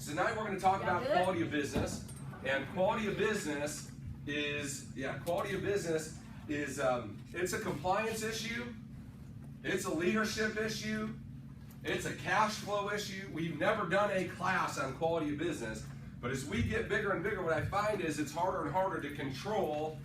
Tonight we're going to talk about quality of business, and quality of business is, it's a compliance issue, it's a leadership issue, it's a cash flow issue. We've never done a class on quality of business, but as we get bigger and bigger, what I find is it's harder and harder to control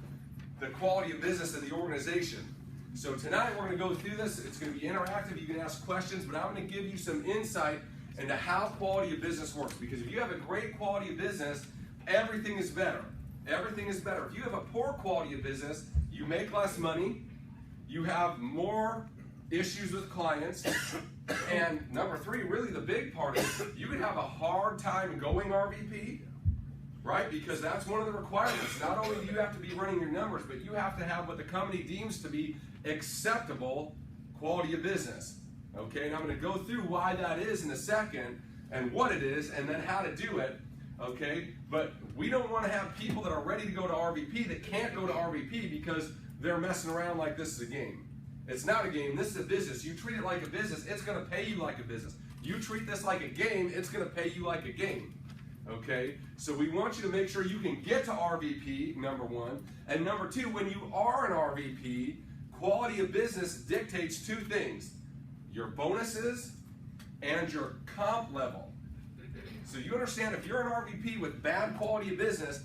the quality of business of the organization. So tonight we're going to go through this. It's going to be interactive. You can ask questions, but I'm going to give you some insight into how quality of business works. Because if you have a great quality of business, everything is better. Everything is better. If you have a poor quality of business, you make less money, you have more issues with clients, and number three, really the big part is you could have a hard time going RVP, right? Because that's one of the requirements. Not only do you have to be running your numbers, but you have to have what the company deems to be acceptable quality of business. Okay, and I'm going to go through why that is in a second, and what it is, and then how to do it. Okay, but we don't want to have people that are ready to go to RVP that can't go to RVP because they're messing around like this is a game. It's not a game, this is a business. You treat it like a business, it's going to pay you like a business. You treat this like a game, it's going to pay you like a game. Okay, so we want you to make sure you can get to RVP, number one. And number two, when you are an RVP, quality of business dictates two things: your bonuses and your comp level. So you understand, if you're an RVP with bad quality of business,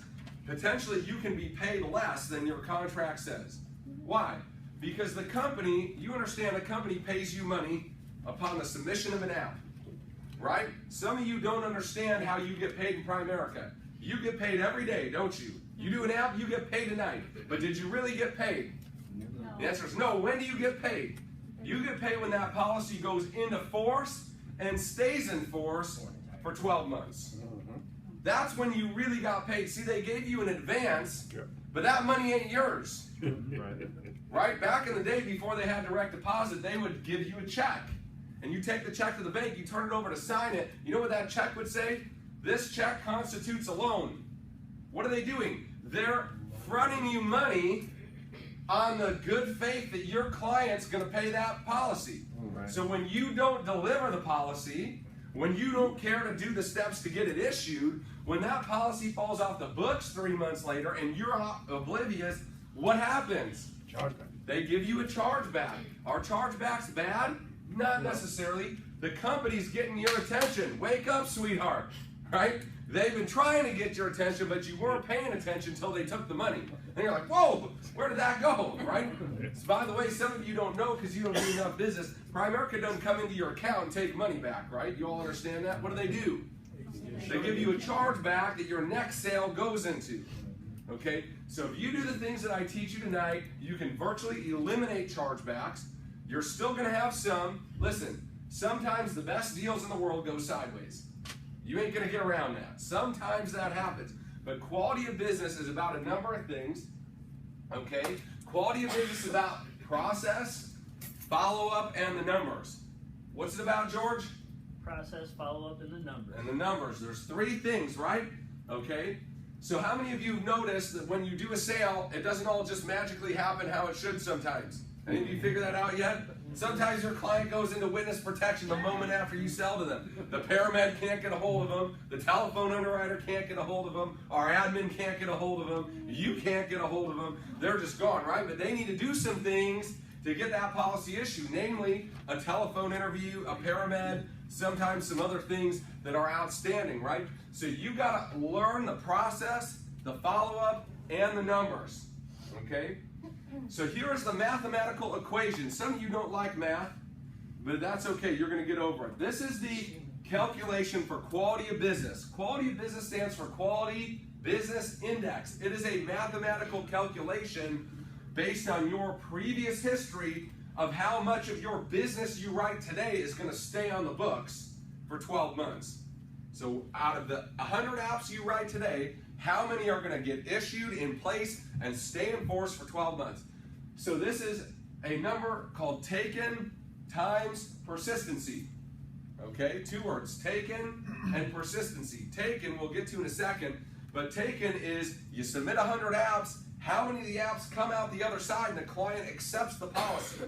potentially you can be paid less than your contract says. Why? Because the company, you understand, the company pays you money upon the submission of an app, right? Some of you don't understand how you get paid in Primerica. You get paid every day, don't you? You do an app, you get paid tonight. But did you really get paid? No. The answer is no. When do you get paid? You get paid when that policy goes into force and stays in force for 12 months. That's when you really got paid. See, they gave you an advance, but that money ain't yours. Right? Back in the day, before they had direct deposit, they would give you a check. And you take the check to the bank, you turn it over to sign it. You know what that check would say? This check constitutes a loan. What are they doing? They're fronting you money on the good faith that your client's going to pay that policy. So when you don't deliver the policy, when you don't care to do the steps to get it issued, when that policy falls off the books 3 months later and you're oblivious, what happens? Chargeback. They give you a chargeback. Are chargebacks bad? Not necessarily. The company's getting your attention. Wake up, sweetheart. Right? They've been trying to get your attention, but you weren't paying attention until they took the money. And you're like, whoa, where did that go? Right? So by the way, some of you don't know because you don't do enough business. Primerica doesn't come into your account and take money back, right? You all understand that? What do? They give you a chargeback that your next sale goes into. Okay? So if you do the things that I teach you tonight, you can virtually eliminate chargebacks. You're still going to have some. Listen, sometimes the best deals in the world go sideways. You ain't going to get around that. Sometimes that happens. But quality of business is about a number of things. Okay? Quality of business is about process, follow-up, and the numbers. What's it about, George? Process, follow-up, and the numbers. And the numbers. There's three things, right? Okay? So how many of you have noticed that when you do a sale, it doesn't all just magically happen how it should sometimes? Any of you figure that out yet? Sometimes your client goes into witness protection the moment after you sell to them. The paramed can't get a hold of them. The telephone underwriter can't get a hold of them. Our admin can't get a hold of them. You can't get a hold of them. They're just gone, right? But they need to do some things to get that policy issued, namely a telephone interview, a paramed, sometimes some other things that are outstanding, right? So you got to learn the process, the follow-up, and the numbers, okay? So here's the mathematical equation. Some of you don't like math, but that's okay. You're going to get over it. This is the calculation for quality of business. Quality of business stands for Quality Business Index. It is a mathematical calculation based on your previous history of how much of your business you write today is going to stay on the books for 12 months. So out of the 100 apps you write today, how many are going to get issued, in place, and stay in force for 12 months? So this is a number called taken times persistency. Okay, two words, taken and persistency. Taken we'll get to in a second, but taken is you submit 100 apps, how many of the apps come out the other side and the client accepts the policy?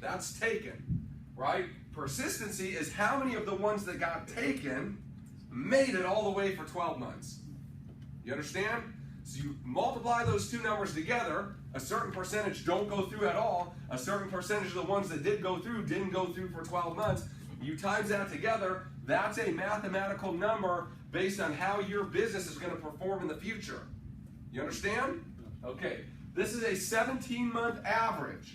That's taken, right? Persistency is how many of the ones that got taken made it all the way for 12 months. You understand? So you multiply those two numbers together, a certain percentage don't go through at all, a certain percentage of the ones that did go through didn't go through for 12 months. You times that together, that's a mathematical number based on how your business is going to perform in the future. You understand? Okay, this is a 17-month average.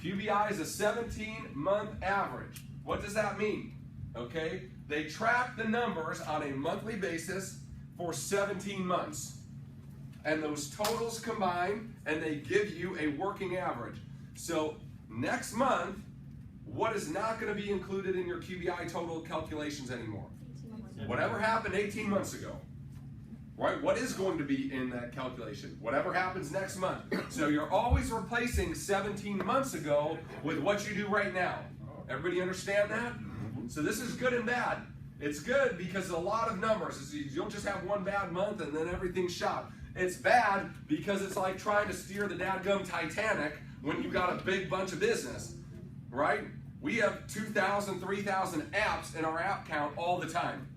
QBI is a 17-month average. What does that mean? Okay, they track the numbers on a monthly basis for 17 months. And those totals combine and they give you a working average. So next month, what is not going to be included in your QBI total calculations anymore? Whatever happened 18 months ago. Right? What is going to be in that calculation? Whatever happens next month. So you're always replacing 17 months ago with what you do right now. Everybody understand that? So this is good and bad. It's good because a lot of numbers. You don't just have one bad month and then everything's shot. It's bad because it's like trying to steer the dadgum Titanic when you've got a big bunch of business. Right? We have 2,000, 3,000 apps in our app count all the time.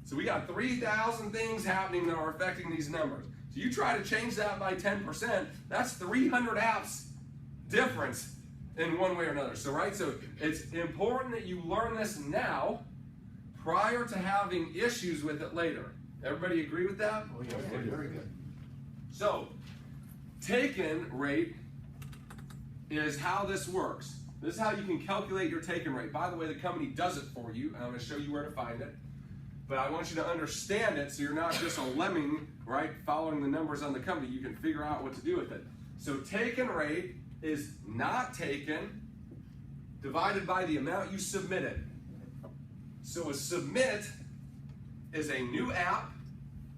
So we got 3,000 things happening that are affecting these numbers. So you try to change that by 10%, that's 300 apps difference in one way or another. So so it's important that you learn this now prior to having issues with it later. Everybody agree with that? Oh, yeah, very good. So take-in rate is how this works. This is how you can calculate your take-in rate. By the way, the company does it for you, and I'm going to show you where to find it. But I want you to understand it so you're not just a lemming, right, following the numbers on the company. You can figure out what to do with it. So take-in rate is not taken divided by the amount you submitted. So a submit is a new app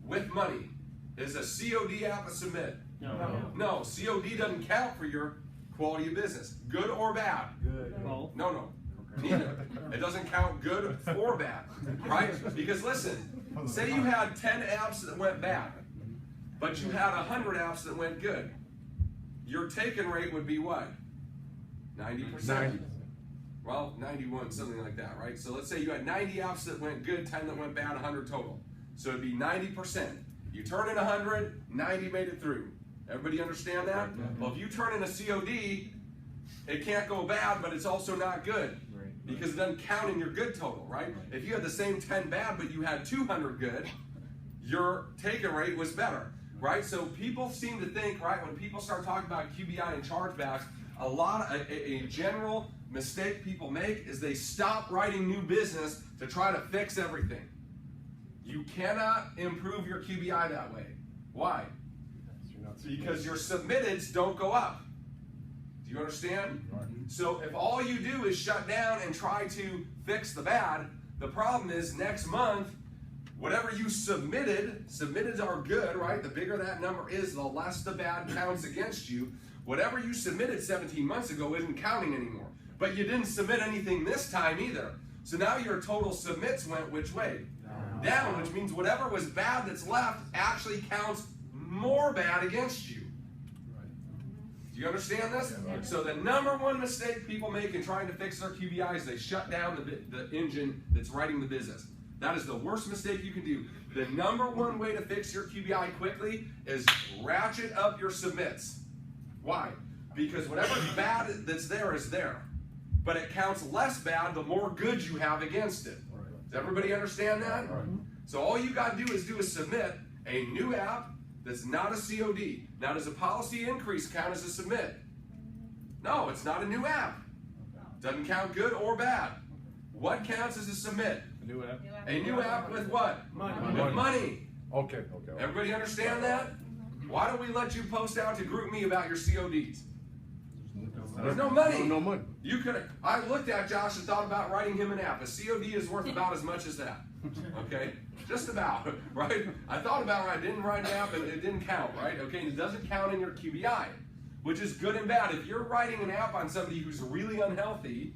with money. Is a COD app a submit? No, COD doesn't count for your quality of business. Good or bad? Good. No. Neither. It doesn't count good or bad, right? Because listen, say you had 10 apps that went bad, but you had 100 apps that went good. Your take-in rate would be what? 90%. 90. Well, 91, something like that, right? So let's say you had 90 apps that went good, 10 that went bad, 100 total. So it'd be 90%. You turn in 100, 90 made it through. Everybody understand that? Well, if you turn in a COD, it can't go bad, but it's also not good. Because it doesn't count in your good total, right? If you had the same 10 bad, but you had 200 good, your take-in rate was better, right? So people seem to think, right, when people start talking about QBI and chargebacks, a general mistake people make is they stop writing new business to try to fix everything. You cannot improve your QBI that way. Why? Because your submitteds don't go up. Do you understand? So if all you do is shut down and try to fix the bad, the problem is next month, whatever you submitteds are good, right? The bigger that number is, the less the bad counts against you. Whatever you submitted 17 months ago isn't counting anymore. But you didn't submit anything this time either. So now your total submits went which way? Down, which means whatever was bad that's left actually counts more bad against you. Do you understand this? So the number one mistake people make in trying to fix their QBI is they shut down the engine that's writing the business. That is the worst mistake you can do. The number one way to fix your QBI quickly is ratchet up your submits. Why? Because whatever bad that's there is there. But it counts less bad the more good you have against it. Does everybody understand that? So all you got to do is submit a new app that's not a COD. Now, does a policy increase count as a submit? No, it's not a new app. Doesn't count good or bad. What counts as a submit? A new app. A new app with what? Money. With money. Okay. Everybody understand that? Why don't we let you post out to Group Me about your CODs? There's no money. No money. You could. I looked at Josh and thought about writing him an app. A COD is worth about as much as that. Okay, just about, right? I thought about it. I didn't write an app, and it didn't count, right? Okay, and it doesn't count in your QBI, which is good and bad. If you're writing an app on somebody who's really unhealthy,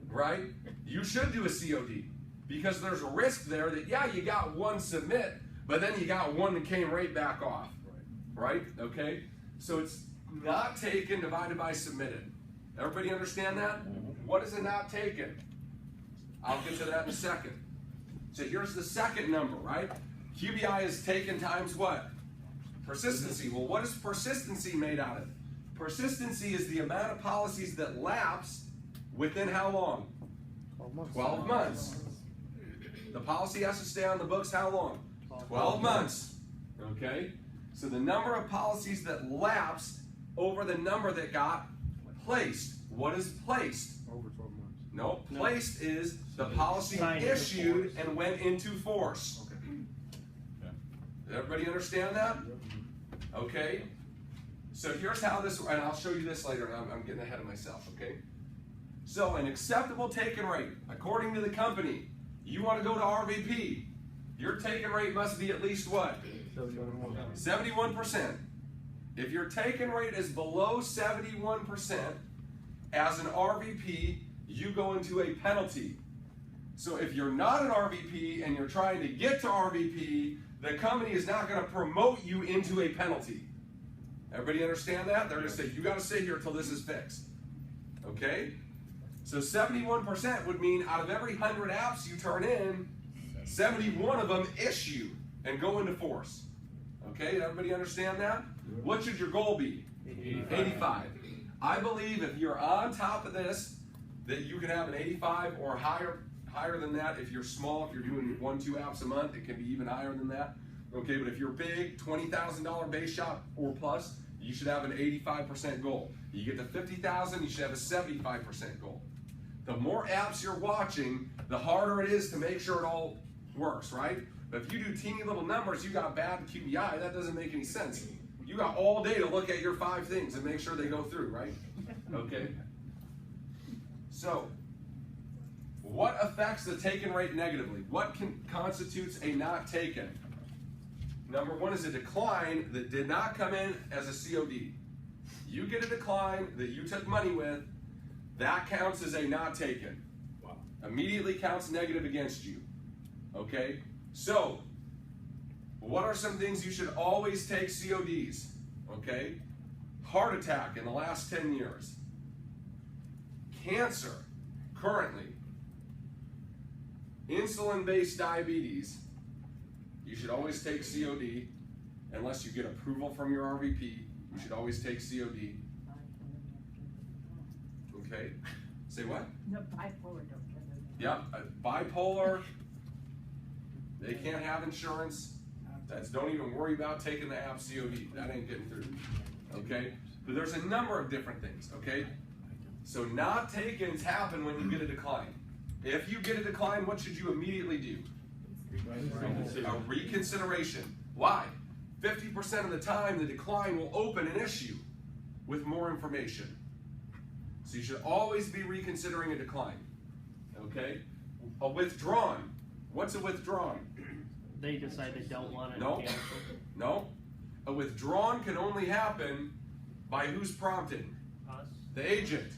right? You should do a COD because there's a risk there that you got one submit, but then you got one that came right back off, right? Okay, so it's not taken divided by submitted. Everybody understand that? What is a not taken? I'll get to that in a second. So here's the second number, right? QBI is taken times what? Persistency. Well, what is persistency made out of? Persistency is the amount of policies that lapse within how long? 12 months. The policy has to stay on the books how long? 12 months. Okay? So the number of policies that lapsed over the number that got placed. What is placed? Over 12 months. No, placed is the policy issued and went into force. Okay. Does everybody understand that? Okay. So here's how this, and I'll show you this later. I'm getting ahead of myself, okay? So an acceptable taken rate, according to the company, you want to go to RVP, your taken rate must be at least what? 71%. If your taken rate is below 71%, as an RVP, you go into a penalty. So if you're not an RVP and you're trying to get to RVP, the company is not going to promote you into a penalty. Everybody understand that? They're going to say, you got to stay here until this is fixed. Okay? So 71% would mean out of every 100 apps you turn in, 71 of them issue and go into force. Okay? Did everybody understand that? What should your goal be? 85. I believe if you're on top of this, that you can have an 85 or higher than that. If you're small, if you're doing 1-2 apps a month, it can be even higher than that. Okay, but if you're big, $20,000 base shop or plus, you should have an 85% goal. You get to 50,000, you should have a 75% goal. The more apps you're watching, the harder it is to make sure it all works, right? But if you do teeny little numbers, you got bad QBI, that doesn't make any sense. You got all day to look at your 5 things and make sure they go through, right? Okay. So, what affects the taken rate negatively? What constitutes a not taken? Number 1 is a decline that did not come in as a COD. You get a decline that you took money with, that counts as a not taken. Wow. Immediately counts negative against you. Okay? So, what are some things you should always take CODs? Okay? Heart attack in the last 10 years. Cancer, currently. Insulin-based diabetes. You should always take COD. Unless you get approval from your RVP, you should always take COD. Okay? Say what? No, bipolar don't get it. Yep, bipolar. They can't have insurance. Don't even worry about taking the app COD. That ain't getting through. Okay? But there's a number of different things, okay? So not takens happen when you get a decline. If you get a decline, what should you immediately do? A reconsideration. Why? 50% of the time, the decline will open an issue with more information. So you should always be reconsidering a decline. Okay? A withdrawn. What's a withdrawn? They decide they don't want it. No. Cancel. No. A withdrawn can only happen by who's prompting? Us. The agent.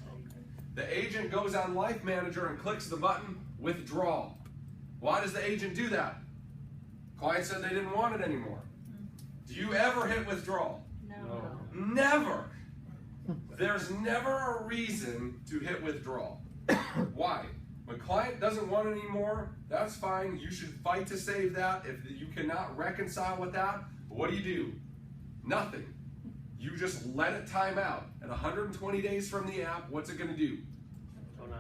The agent goes on Life Manager and clicks the button, withdraw. Why does the agent do that? Client said they didn't want it anymore. Do you ever hit withdrawal? No. Never. There's never a reason to hit withdrawal. Why? When client doesn't want it anymore, that's fine. You should fight to save that. If you cannot reconcile with that, what do? Nothing. You just let it time out. At 120 days from the app, what's it going to do?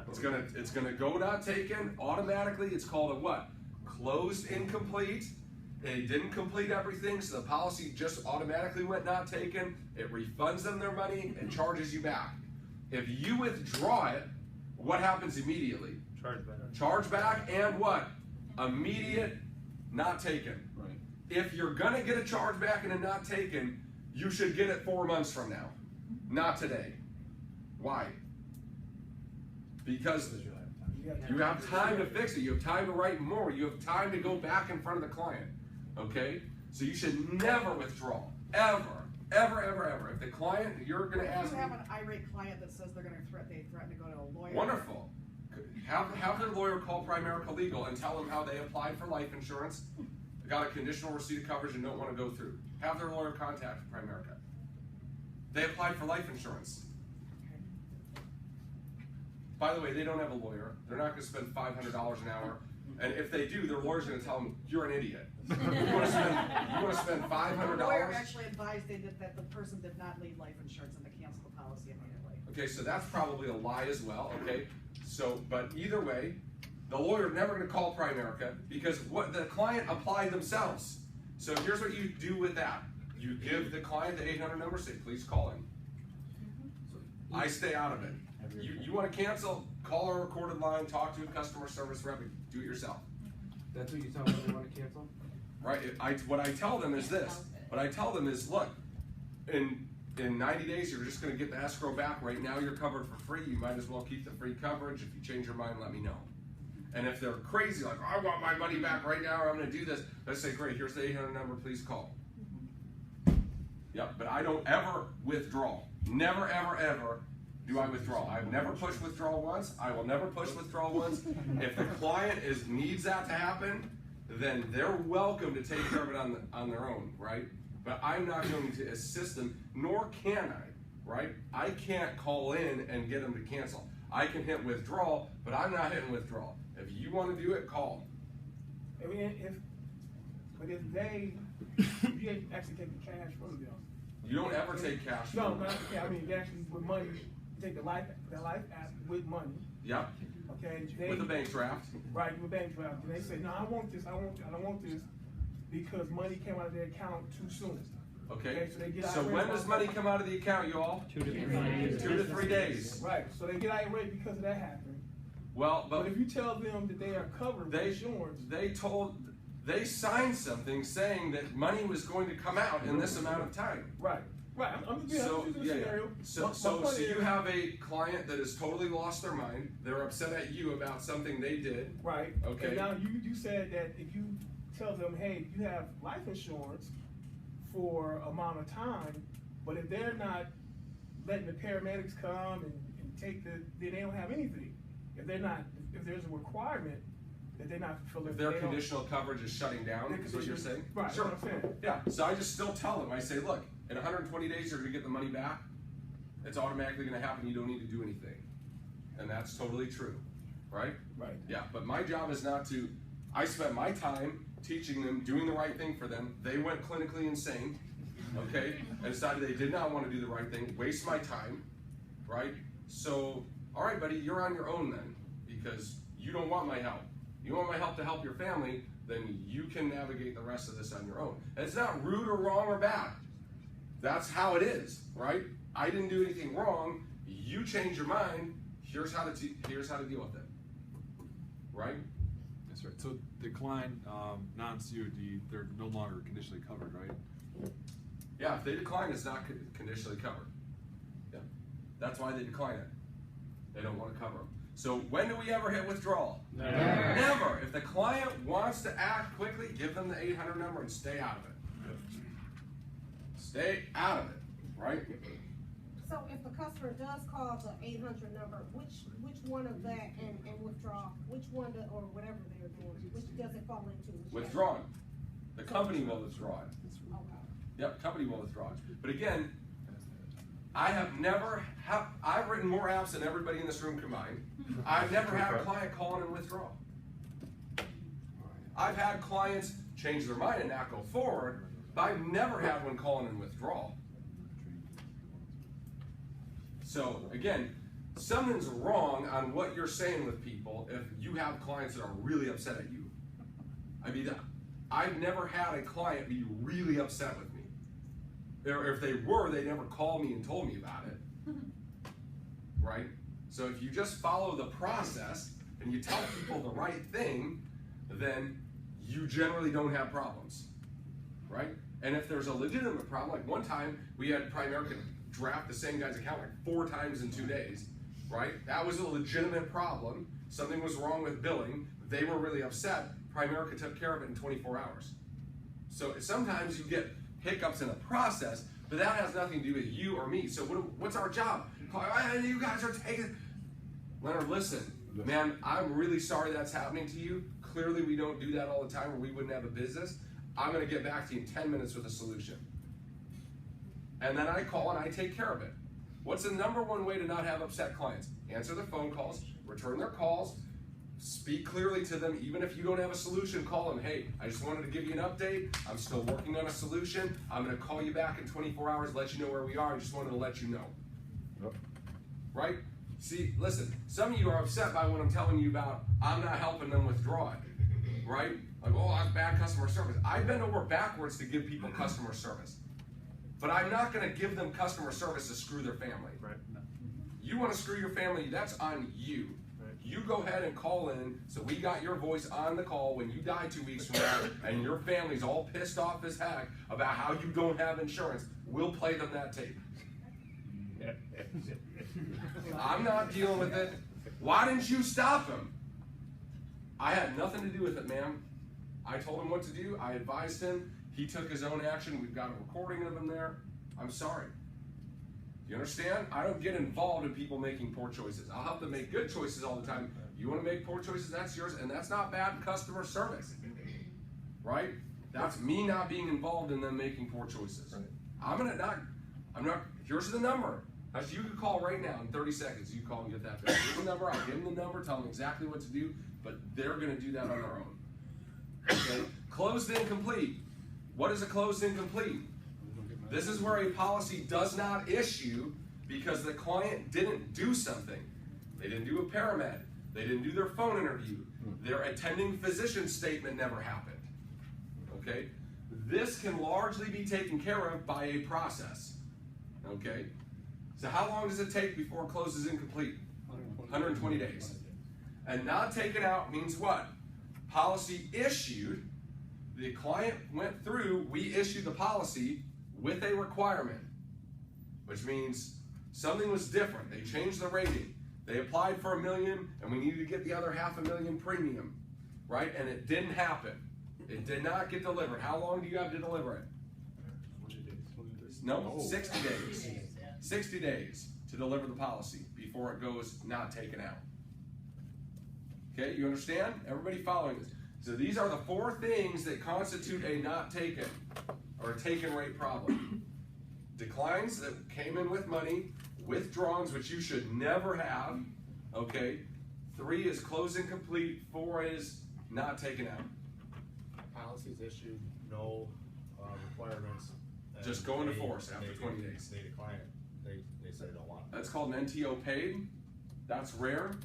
It's gonna go not taken automatically. It's called a what? Closed incomplete. They didn't complete everything, so the policy just automatically went not taken. It refunds them their money and charges you back. If you withdraw it, what happens immediately? Charge back and what? Immediate not taken. Right. If you're gonna get a charge back and a not taken, you should get it 4 months from now, not today. Why? Because you have time to fix it. You have time to write more. You have time to go back in front of the client. Okay? So you should never withdraw. Ever. Ever, ever, ever. If the client, you're going to ask If you have me, an irate client that says they're going to threaten to go to a lawyer. wonderful. Have their lawyer call Primerica Legal and tell them how they applied for life insurance, got a conditional receipt of coverage and don't want to go through. Have their lawyer contact Primerica. They applied for life insurance. By the way, they don't have a lawyer. They're not going to spend $500 an hour And if they do, their lawyer's gonna tell them, you're an idiot. You wanna spend The $500? lawyer actually advised that the person did not need life insurance and to cancel the policy immediately. Okay, so that's probably a lie as well, okay? So, but either way, the lawyer never gonna call Primerica because what the client applied themselves. So here's what you do with that. You give the client the 800 number, say, please call him. I stay out of it. You wanna cancel, call our recorded line, talk to a customer service rep, do it yourself. That's what you tell them they want to cancel? Right, what I tell them is this. What I tell them is, look, in 90 days, you're just gonna get the escrow back. Right now, you're covered for free. You might as well keep the free coverage. If you change your mind, let me know. And if they're crazy, like, I want my money back right now, or I'm gonna do this, I say, great, here's the 800 number, please call. Yep, but I don't ever withdraw. Never, ever, ever do I withdraw. I've never pushed withdrawal once. I will never push withdrawal once. If the client needs that to happen, then they're welcome to take care of it on their own, right? But I'm not going to assist them, nor can I, right? I can't call in and get them to cancel. I can hit withdrawal, but I'm not hitting withdrawal. If you want to do it, call. I mean, if they, you actually take the cash from them. You don't ever take cash. No, from them. I mean, you actually with money, you take the life app with money. Yep. Okay. With a bank draft. Right, with a bank draft. And they say, no, I want this. I don't want this because money came out of their account too soon. Okay. So they get So when does money come out of the account, you all? 2 to 3 days. 2 to 3 days. Right. So they get irate because of that happening. Well, But if you tell them that they are covered with insurance, they signed something saying that money was going to come out in this amount of time. right. Right. I'm just using the scenario. So you have a client that has totally lost their mind. They're upset at you about something they did. Right. Okay. And now you said that if you tell them, hey, you have life insurance for amount of time, but if they're not letting the paramedics come and take then they don't have anything. If there's a requirement that they're not fulfilling. If their conditional coverage is shutting down, is what you're saying? Right. Sure. That's what I'm saying. Yeah. So I just still tell them. I say, look, in 120 days you're gonna get the money back. It's automatically gonna happen. You don't need to do anything, and that's totally true, right? Right. Yeah. But my job is not to. I spent my time teaching them, doing the right thing for them. They went clinically insane, okay, and decided they did not want to do the right thing. Waste my time, right? So, all right, buddy, you're on your own then, because you don't want my help. You want my help to help your family, then you can navigate the rest of this on your own. And it's not rude or wrong or bad. That's how it is, right? I didn't do anything wrong. You change your mind. Here's how to deal with it, right? That's right. So decline non-COD, they're no longer conditionally covered, right? Yeah, if they decline, it's not conditionally covered. Yeah, that's why they decline it. They don't want to cover them. So when do we ever hit withdrawal? Never. Never. If the client wants to act quickly, give them the 800 number and stay out of it. Stay out of it, right? So if the customer does call the 800 number, which one of that and withdraw, which one or whatever they're doing, which does it fall into? Withdrawn. The company will withdraw it. Okay. Yep, company will withdraw it. But again, I've written more apps than everybody in this room combined. I've never had a client call in and withdraw. I've had clients change their mind and not go forward, but I've never had one call in and withdraw. So again, something's wrong on what you're saying with people if you have clients that are really upset at you. I mean, I've never had a client be really upset with me. Or if they were, they never called me and told me about it. Right? So if you just follow the process and you tell people the right thing, then you generally don't have problems. Right? And if there's a legitimate problem, like one time we had Primerica draft the same guy's account like 4 times in 2 days, right? That was a legitimate problem. Something was wrong with billing. They were really upset. Primerica took care of it in 24 hours. So sometimes you get hiccups in a process, but that has nothing to do with you or me. So what's our job? You guys are taking... Leonard, listen, man, I'm really sorry that's happening to you. Clearly we don't do that all the time or we wouldn't have a business. I'm gonna get back to you in 10 minutes with a solution. And then I call and I take care of it. What's the #1 way to not have upset clients? Answer their phone calls, return their calls, speak clearly to them. Even if you don't have a solution, call them. Hey, I just wanted to give you an update. I'm still working on a solution. I'm going to call you back in 24 hours, let you know where we are. I just wanted to let you know. Yep. Right? See, listen, some of you are upset by what I'm telling you about I'm not helping them withdraw it. Right? Like, oh, I have bad customer service. I bend over backwards to give people customer service. But I'm not going to give them customer service to screw their family. Right. You want to screw your family, that's on you. Right. You go ahead and call in, so we got your voice on the call when you die 2 weeks from now, and your family's all pissed off as heck about how you don't have insurance. We'll play them that tape. I'm not dealing with it. Why didn't you stop him? I had nothing to do with it, ma'am. I told him what to do. I advised him. He took his own action. We've got a recording of him there. I'm sorry. You understand? I don't get involved in people making poor choices. I'll help them make good choices all the time. You want to make poor choices, that's yours, and that's not bad customer service. Right? That's me not being involved in them making poor choices. I'm not, here's the number. You can call right now in 30 seconds. You call and get that bill. Here's the number. I'll give them the number, tell them exactly what to do, but they're going to do that on their own. Okay? Closed incomplete. What is a closed incomplete? This is where a policy does not issue because the client didn't do something. They didn't do a paramed. They didn't do their phone interview. Their attending physician statement never happened. Okay? This can largely be taken care of by a process. Okay? So how long does it take before it closes incomplete? 120 days. And not taken out means what? Policy issued, the client went through, we issued the policy with a requirement, which means something was different. They changed the rating. They applied for $1 million, and we needed to get the other $500,000 premium, right? And it didn't happen. It did not get delivered. How long do you have to deliver it? 20 days. No, 60 days. 60 days to deliver the policy before it goes not taken out. Okay, you understand? Everybody following this? So these are the 4 things that constitute a not taken or a taken rate problem. Declines that came in with money, withdrawals, which you should never have. Okay, 3 is closed incomplete, 4 is not taken out. Policies issued, no requirements. Just go into force after 20 days. They decline it. They say they don't want it. That's called an NTO paid. That's rare.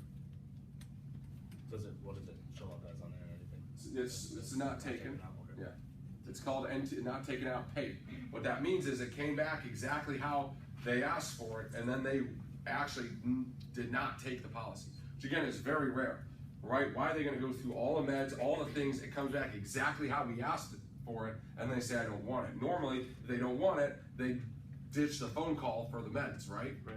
What does it show up as on there or anything? It's not taken. Okay. Yeah. It's called not taken out paid. What that means is it came back exactly how they asked for it, and then they actually did not take the policy. Which again is very rare, right? Why are they going to go through all the meds, all the things? It comes back exactly how we asked for it, and they say I don't want it. Normally, if they don't want it, they ditch the phone call for the meds, right? Right.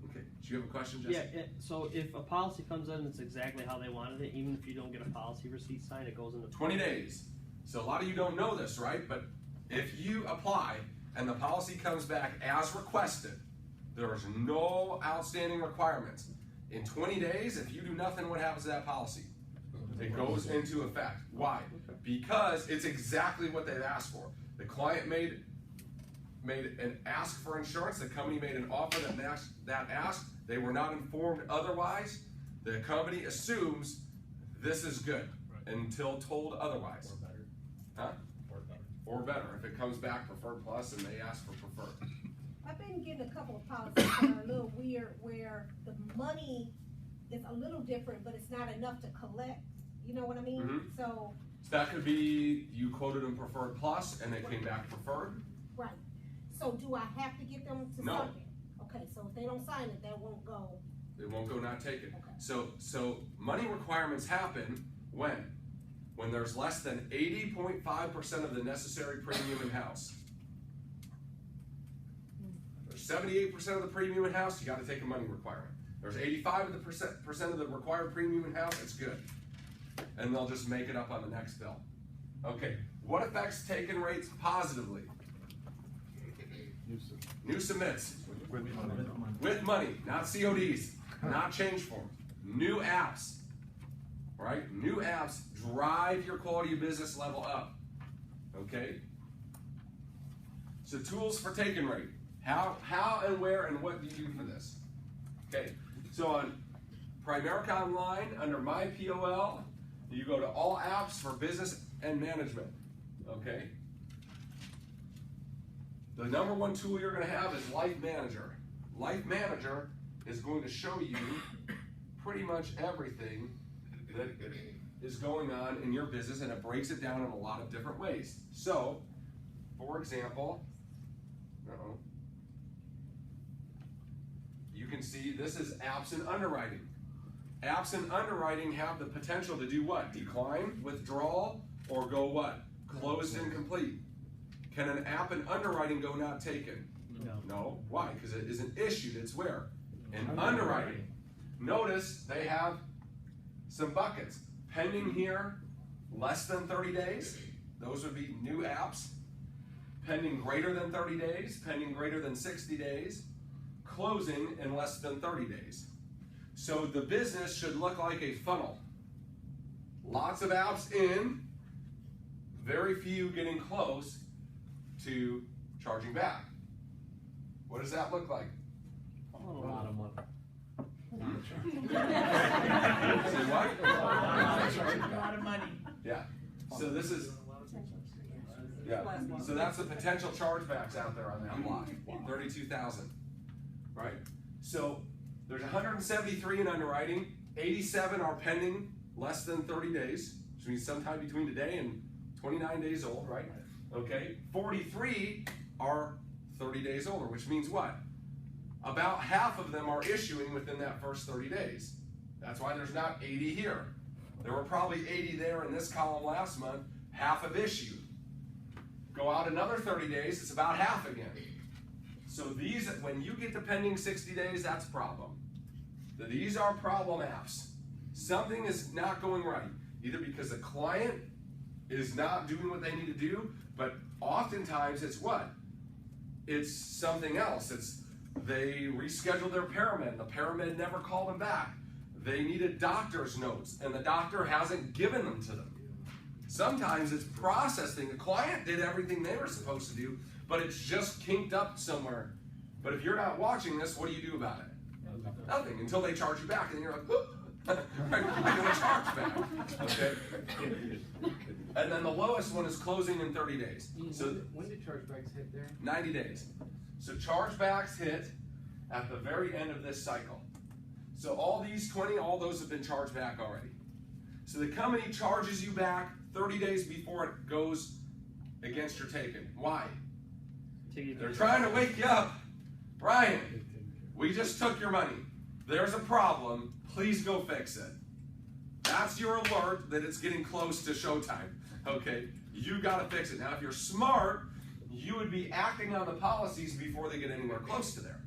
Okay. Do you have a question, Jesse? Yeah, so if a policy comes in, it's exactly how they wanted it, even if you don't get a policy receipt signed, it goes into 20 days. So a lot of you don't know this, right? But if you apply and the policy comes back as requested, there's no outstanding requirements. In 20 days, if you do nothing, what happens to that policy? It goes into effect. Why? Because it's exactly what they've asked for. The client made an ask for insurance. The company made an offer that matched that ask. They were not informed otherwise. The company assumes this is good until told otherwise. Or better. Huh? Or better. Or better, if it comes back preferred plus and they ask for preferred. I've been getting a couple of policies that are a little weird where the money is a little different, but it's not enough to collect. You know what I mean? Mhm. So, That could be you quoted them preferred plus and they came back preferred. right. So do I have to get them to No. sign it? Okay, so if they don't sign it, that won't go. It won't go not taken. Okay. So money requirements happen when? When there's less than 80.5% of the necessary premium in house. There's 78% of the premium in house, you gotta take a money requirement. There's 85% of the required premium in house, it's good. And they'll just make it up on the next bill. Okay, what affects taken rates positively? New submits. With money, not CODs, not change forms. New apps, right? New apps drive your quality of business level up, okay? So tools for taken rate. How and where and what do you do for this? Okay, so on Primerica Online, under My POL, you go to all apps for business and management, okay? The number one tool you're gonna have is Life Manager. Life Manager is going to show you pretty much everything that is going on in your business, and it breaks it down in a lot of different ways. So, for example, you can see this is apps and underwriting. Apps and underwriting have the potential to do what? Decline, withdrawal, or go what? Closed and complete. Can an app in underwriting go not taken? No. No. Why? Because it isn't issued. It's where? In underwriting. Notice they have some buckets. Pending here, less than 30 days. Those would be new apps. Pending greater than 30 days. Pending greater than 60 days. Closing in less than 30 days. So the business should look like a funnel. Lots of apps in, very few getting close to charging back. What does that look like? A lot of money. Say what? A lot of money. Yeah. So this is, yeah. So that's the potential chargebacks out there on that block. 32,000. Right? So there's 173 in underwriting, 87 are pending less than 30 days, which means sometime between today and 29 days old, right? Okay. 43 are 30 days older, which means what? About half of them are issuing within that first 30 days. That's why there's not 80 here. There were probably 80 there in this column last month, half have issued. Go out another 30 days, it's about half again. So these, when you get to pending 60 days, that's a problem. These are problem apps. Something is not going right, either because the client is not doing what they need to do, but oftentimes it's what? It's something else. It's they rescheduled their paramed, the paramed never called them back. They needed doctor's notes, and the doctor hasn't given them to them. Sometimes it's processing. The client did everything they were supposed to do, but it's just kinked up somewhere. But if you're not watching this, what do you do about it? Nothing, until they charge you back, and then you're like, whoop, I'm gonna charge back, okay? And then the lowest one is closing in 30 days. So When did chargebacks hit there? 90 days. So chargebacks hit at the very end of this cycle. So all these 20, all those have been charged back already. So the company charges you back 30 days before it goes against your taken. Why? They're trying to wake you up. Brian, we just took your money. There's a problem. Please go fix it. That's your alert that it's getting close to showtime. Okay, you got to fix it. Now, if you're smart, you would be acting on the policies before they get anywhere close to there.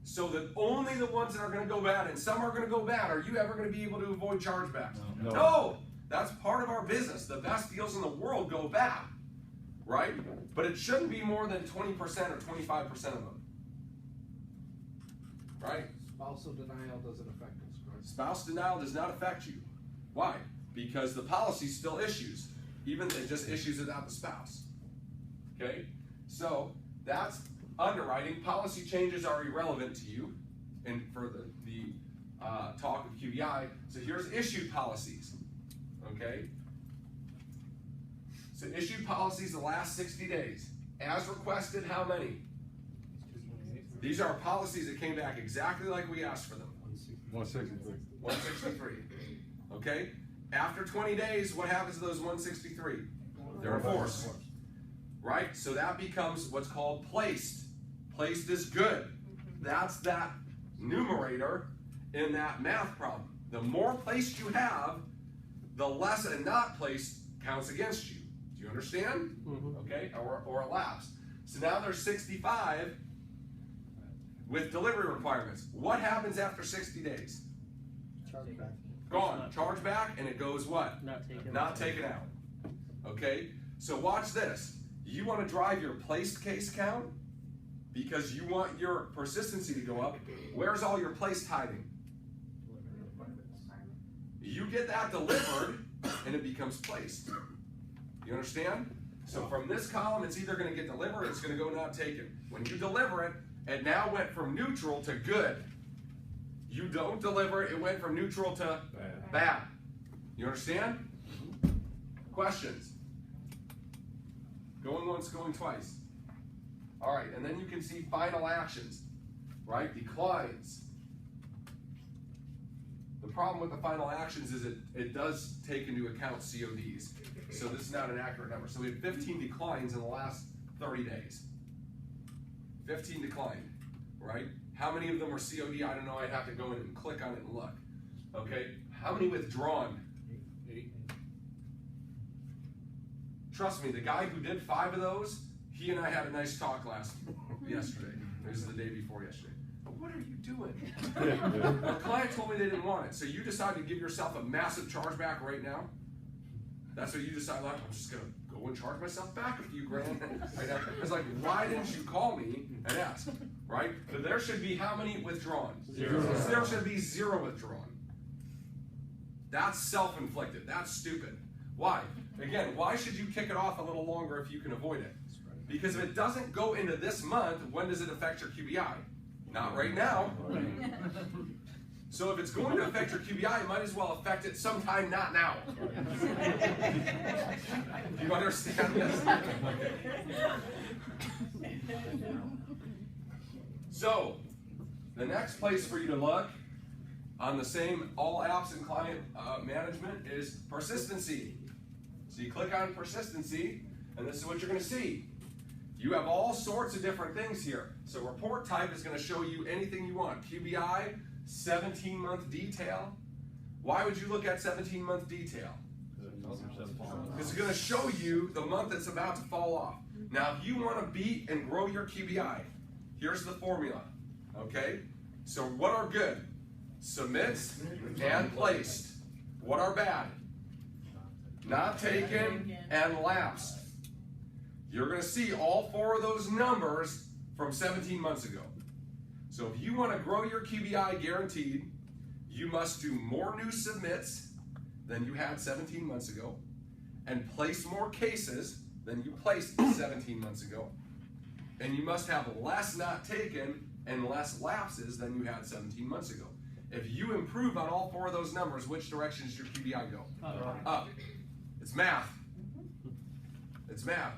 So that only the ones that are going to go bad, and some are going to go bad, are you ever going to be able to avoid chargebacks? No. That's part of our business. The best deals in the world go bad, right? But it shouldn't be more than 20% or 25% of them, right? Spousal denial doesn't affect us, correct? Spouse denial does not affect you. Why? Because the policy still issues, even it just issues without the spouse. Okay? So that's underwriting. Policy changes are irrelevant to you, and for the talk of QBI. So here's issued policies. Okay? So issued policies the last 60 days. As requested, how many? These are policies that came back exactly like we asked for them. 163. 163. Okay? After 20 days, what happens to those 163? They're enforced. Right? So that becomes what's called placed. Placed is good. That's that numerator in that math problem. The more placed you have, the less a not placed counts against you. Do you understand? Mm-hmm. Okay? Or elapsed. So now there's 65 with delivery requirements. What happens after 60 days? Chargeback. Gone. Charge back, and it goes what? Not taken. Not taken out. Okay? So watch this. You want to drive your placed case count because you want your persistency to go up. Where's all your placed hiding? You get that delivered, and it becomes placed. You understand? So from this column, it's either going to get delivered or it's going to go not taken. When you deliver it, it now went from neutral to good. You don't deliver, it went from neutral to bad. You understand? Questions? Going once, going twice. All right, and then you can see final actions, right? Declines. The problem with the final actions is it does take into account CODs. So this is not an accurate number. So we have 15 declines in the last 30 days. 15 declined, right? How many of them are COD? I don't know. I'd have to go in and click on it and look. Okay, how many withdrawn? 8. Trust me, the guy who did 5 of those, he and I had a nice talk yesterday. This is the day before yesterday. What are you doing? The client told me they didn't want it. So you decide to give yourself a massive chargeback right now? That's what you decide, like, I'm just gonna go and charge myself back a few grand. Right now. It's like, why didn't you call me and ask? Right? So there should be how many withdrawn? 0. There should be 0 withdrawn. That's self-inflicted. That's stupid. Why? Again, why should you kick it off a little longer if you can avoid it? Because if it doesn't go into this month, when does it affect your QBI? Not right now. So if it's going to affect your QBI, it might as well affect it sometime, not now. Do you understand this? So, the next place for you to look on the same all apps and client management is persistency. So you click on persistency, and this is what you're going to see. You have all sorts of different things here. So report type is going to show you anything you want. QBI, 17-month detail. Why would you look at 17-month detail? Because it's going to show you the month that's about to fall off. Now, if you want to beat and grow your QBI, here's the formula. Okay? So what are good? Submits and placed. What are bad? Not taken and lapsed. You're going to see all 4 of those numbers from 17 months ago. So if you want to grow your QBI guaranteed, you must do more new submits than you had 17 months ago and place more cases than you placed 17 months ago. And you must have less not taken and less lapses than you had 17 months ago. If you improve on all 4 of those numbers, which direction does your QBI go? Up. It's math. It's math.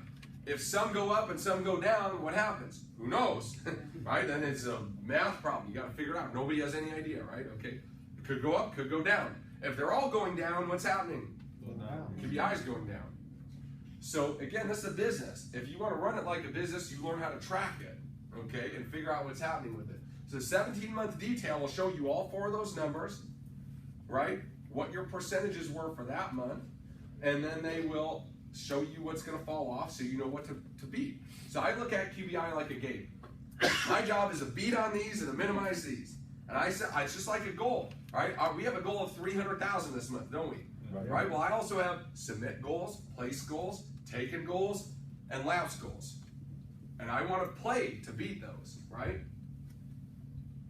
If some go up and some go down, what happens? Who knows? Right? Then it's a math problem. You got to figure it out. Nobody has any idea, right? Okay. It could go up, could go down. If they're all going down, what's happening? QBI is going down. So again, this is a business. If you want to run it like a business, you learn how to track it, okay, and figure out what's happening with it. So 17-month detail will show you all 4 of those numbers, right? What your percentages were for that month, and then they will show you what's going to fall off so you know what to beat. So I look at QBI like a game. My job is to beat on these and to minimize these. And I said, it's just like a goal, right? We have a goal of 300,000 this month, don't we? Right? Well, I also have submit goals, place goals, taken goals, and lapse goals. And I want to play to beat those, right?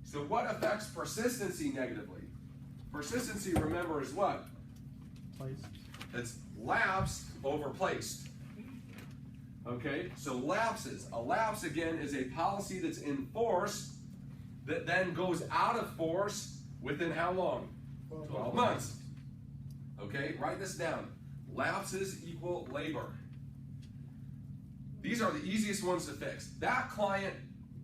So what affects persistency negatively? Persistency, remember, is what? Placed. It's lapsed over placed. Okay, so lapses. A lapse, again, is a policy that's in force that then goes out of force within how long? 12 months. Okay, write this down. Lapses equal labor. These are the easiest ones to fix. That client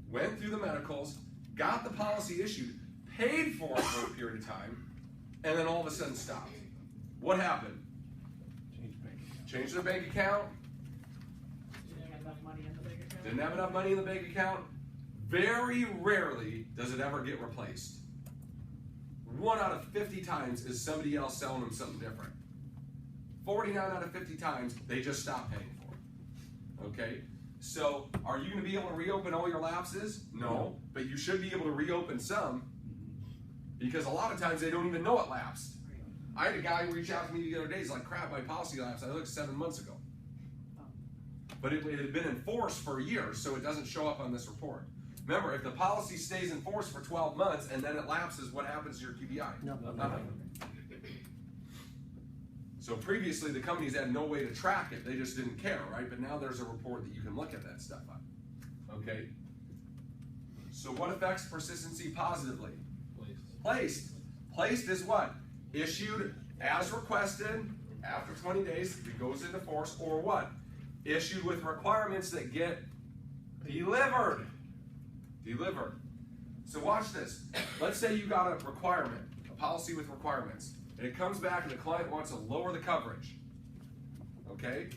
went through the medicals, got the policy issued, paid for it for a period of time, and then all of a sudden stopped. What happened? Changed their bank account. Didn't have enough money in the bank account. Didn't have enough money in the bank account. Very rarely does it ever get replaced. 1 out of 50 times is somebody else selling them something different. 49 out of 50 times, they just stop paying for it. Okay? So, are you going to be able to reopen all your lapses? No. But you should be able to reopen some, because a lot of times they don't even know it lapsed. I had a guy reach out to me the other day. He's like, crap, my policy lapsed. I looked 7 months ago. But it had been in force for a year, so it doesn't show up on this report. Remember, if the policy stays in force for 12 months and then it lapses, what happens to your QBI? Nothing. So previously, the companies had no way to track it. They just didn't care, right? But now there's a report that you can look at that stuff on. Okay? So what affects persistency positively? Placed. Placed is what? Issued as requested after 20 days, it goes into force, or what? Issued with requirements that get delivered. Delivered. So watch this. Let's say you got a requirement, a policy with requirements, and it comes back and the client wants to lower the coverage. Okay?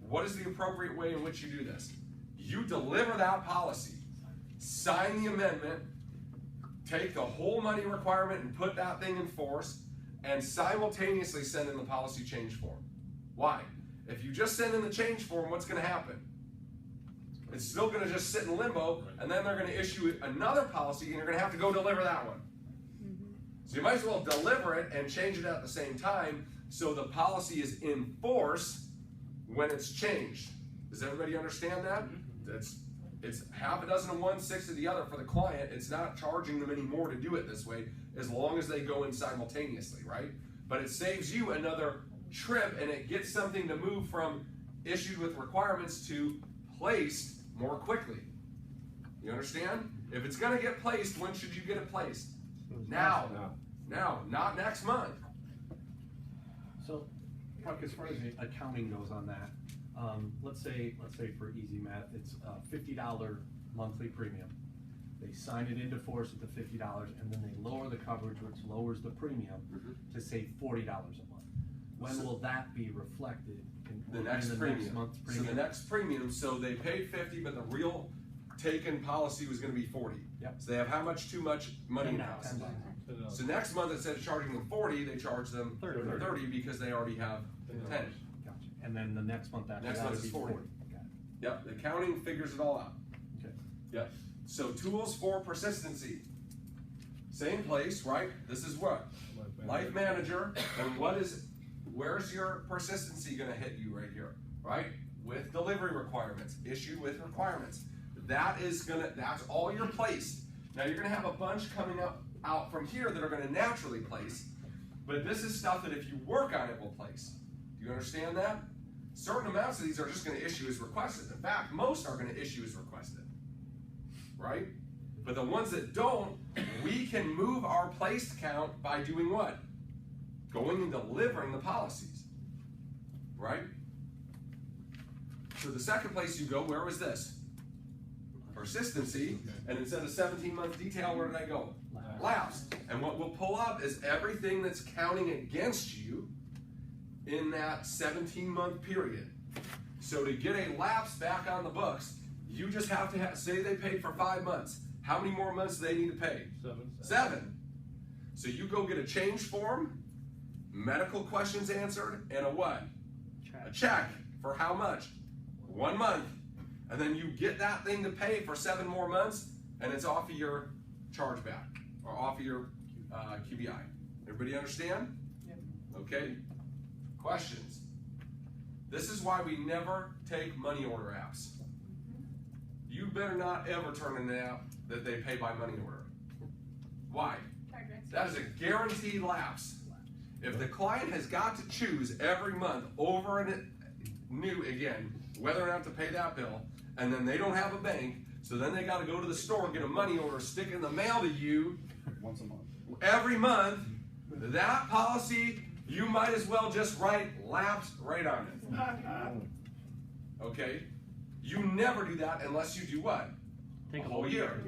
What is the appropriate way in which you do this? You deliver that policy, sign the amendment, take the whole money requirement and put that thing in force, and simultaneously send in the policy change form. Why? If you just send in the change form, what's going to happen? It's still going to just sit in limbo, and then they're going to issue another policy, and you're going to have to go deliver that one. So you might as well deliver it and change it at the same time, so the policy is in force when it's changed. Does everybody understand that? It's half a dozen of one, six of the other for the client. It's not charging them any more to do it this way, as long as they go in simultaneously, right? But it saves you another trip, and it gets something to move from issued with requirements to placed more quickly. You understand? If it's going to get placed, when should you get it placed? Now. Now, not next month. So, Chuck, as far as the accounting goes on that, let's say for easy math, it's a $50 monthly premium. They sign it into force at the $50, and then they lower the coverage, which lowers the premium to say $40 a month. When will that be reflected in the next premium? Next month's So premium? the next premium, so they paid 50, but the real taken policy was going to be 40. Yep. So they have how much too much money in the house? $10. So next month, instead of charging them 40, they charge them 30 because they already have 10. Gotcha. And then the next month after Next that month would is be 40. Got it. Yep, the accounting figures it all out. Okay. Yep. So tools for persistency. Same place, right? This is what? Life manager. And where's your persistency going to hit you right here? Right? With delivery requirements. Issued with requirements. That's all your placed. Now you're going to have a bunch coming out from here that are going to naturally place. But this is stuff that if you work on it will place. Do you understand that? Certain amounts of these are just going to issue as requested. In fact, most are going to issue as requested. Right? But the ones that don't, we can move our placed count by doing what? Going and delivering the policies. Right? So the second place you go, where was this? Persistency. And instead of 17-month detail, where did I go? Lapse. And what we'll pull up is everything that's counting against you in that 17-month period. So to get a lapse back on the books, you just have to say they paid for 5 months. How many more months do they need to pay? 7. So you go get a change form, medical questions answered, and a what? A check. For how much? 1 month. And then you get that thing to pay for 7 more months, and it's off of your chargeback, or off of your QBI. Everybody understand? Yep. Okay. Questions? This is why we never take money order apps. You better not ever turn in an app that they pay by money order. Why? That is a guaranteed lapse. If the client has got to choose every month over and new again whether or not to pay that bill, and then they don't have a bank, so then they got to go to the store, get a money order, stick it in the mail to you Once a month. every month, that policy, you might as well just write lapse right on it. Okay? You never do that unless you do what? Take a whole year.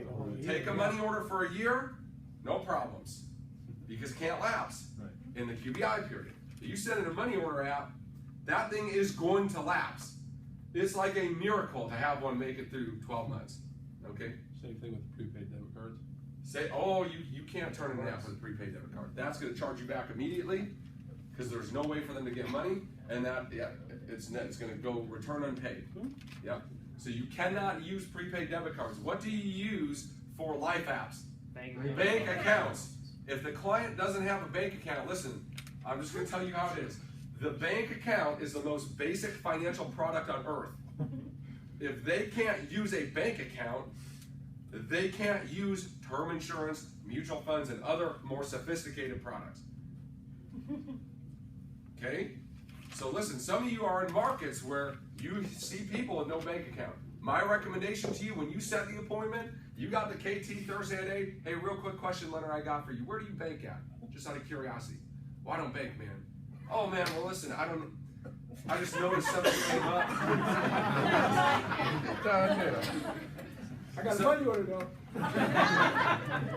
Take a money order for a year, no problems. Because it can't lapse in the QBI period. If you send in a money order app, that thing is going to lapse. It's like a miracle to have one make it through 12 months. Okay? Same thing with prepaid debit cards. Say, oh, you can't turn in an app with a prepaid debit card. That's going to charge you back immediately because there's no way for them to get money, and it's going to go return unpaid. Yep. So you cannot use prepaid debit cards. What do you use for life apps? Bank accounts. If the client doesn't have a bank account, listen, I'm just going to tell you how it is. The bank account is the most basic financial product on earth. If they can't use a bank account, they can't use term insurance, mutual funds, and other more sophisticated products. Okay? So listen, some of you are in markets where you see people with no bank account. My recommendation to you, when you set the appointment, You got the KT Thursday at 8. Hey, real quick question, Leonard, I got for you. Where do you bank at? Just out of curiosity. Well, I don't bank, man. Oh, man, well, listen, I just noticed something came up. I got a money order though.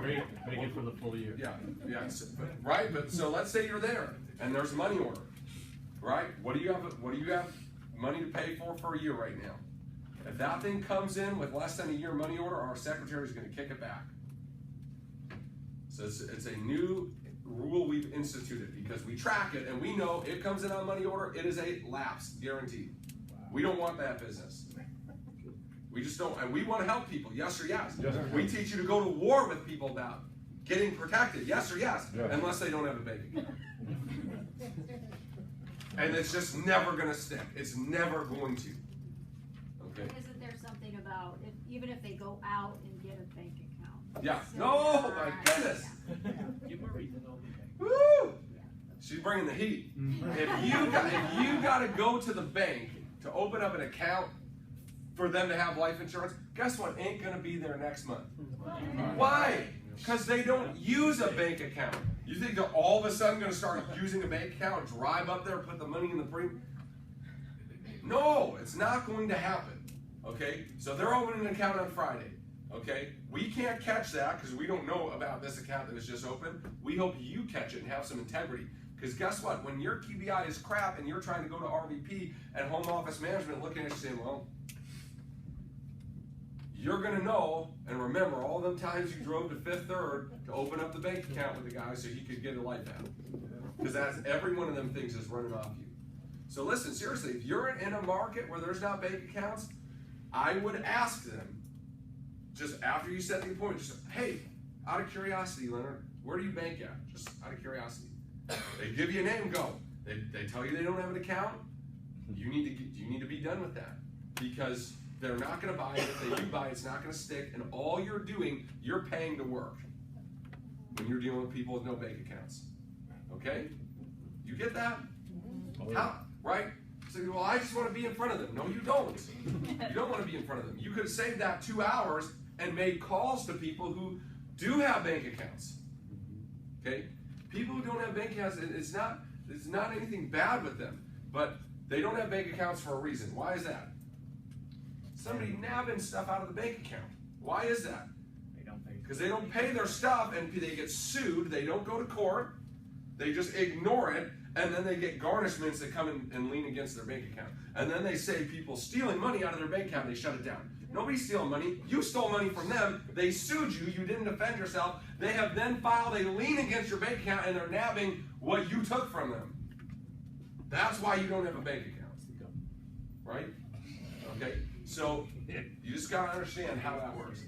Make it for the full year. Yeah, right. But so let's say you're there and there's a money order, right? What do you have money to pay for a year right now? If that thing comes in with less than a year money order, our secretary is going to kick it back. So it's a new rule we've instituted because we track it and we know it comes in on money order, it is a lapse guaranteed. We don't want that business. We just don't, and we want to help people, yes or yes. We teach you to go to war with people about getting protected, yes or yes, unless they don't have a bank account. And it's just never going to stick. It's never going to. Okay. Isn't there something about even if they go out and get a bank account? Yeah. So No, my goodness. Give them a reason, they'll be back. Woo! She's bringing the heat. If you got to go to the bank to open up an account for them to have life insurance, guess what? Ain't going to be there next month. Why? Because they don't use a bank account. You think they're all of a sudden going to start using a bank account, drive up there, put the money in the premium? No, it's not going to happen. Okay? So they're opening an account on Friday. Okay? We can't catch that because we don't know about this account that was just opened. We hope you catch it and have some integrity. Because guess what? When your QBI is crap and you're trying to go to RVP and home office management looking at you saying, well, you're going to know and remember all them times you drove to Fifth Third to open up the bank account with the guy so he could get a life out. Because that's every one of them things is running off you. So listen, seriously, if you're in a market where there's not bank accounts, I would ask them, just after you set the appointment, just, hey, out of curiosity, Leonard, where do you bank at? Just out of curiosity. They give you a name, go. They tell you they don't have an account, you need to be done with that. Because they're not going to buy it. If they do buy it, it's not going to stick. And all you're doing, you're paying to work when you're dealing with people with no bank accounts. Okay? You get that? How? Right? So, well, I just want to be in front of them. No, you don't. You don't want to be in front of them. You could have saved that 2 hours and made calls to people who do have bank accounts. Okay? People who don't have bank accounts, it's not anything bad with them, but they don't have bank accounts for a reason. Why is that? Somebody nabbing stuff out of the bank account. Why is that? Because they don't pay their stuff and they get sued. They don't go to court. They just ignore it, and then they get garnishments that come in and lean against their bank account. And then they say people stealing money out of their bank account, and they shut it down. Nobody's stealing money. You stole money from them. They sued you. You didn't defend yourself. They have then filed a lien against your bank account, and they're nabbing what you took from them. That's why you don't have a bank account. Right? Okay? So, you just got to understand how that works.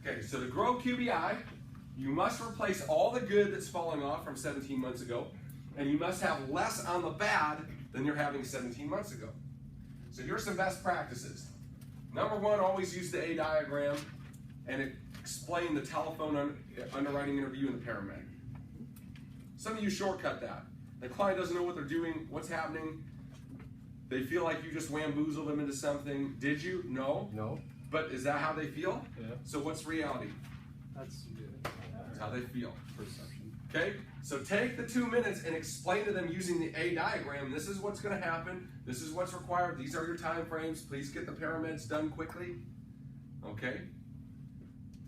Okay, so to grow QBI, you must replace all the good that's falling off from 17 months ago, and you must have less on the bad than you're having 17 months ago. So here's some best practices. Number one, always use the A diagram and explain the telephone underwriting interview and the paramedic. Some of you shortcut that. The client doesn't know what they're doing, what's happening. They feel like you just bamboozled them into something. Did you? No. No. But is that how they feel? Yeah. So what's reality? That's That's how they feel. Perception. Okay? So take the 2 minutes and explain to them using the A diagram, this is what's going to happen, this is what's required, these are your time frames, please get the paramedics done quickly. Okay?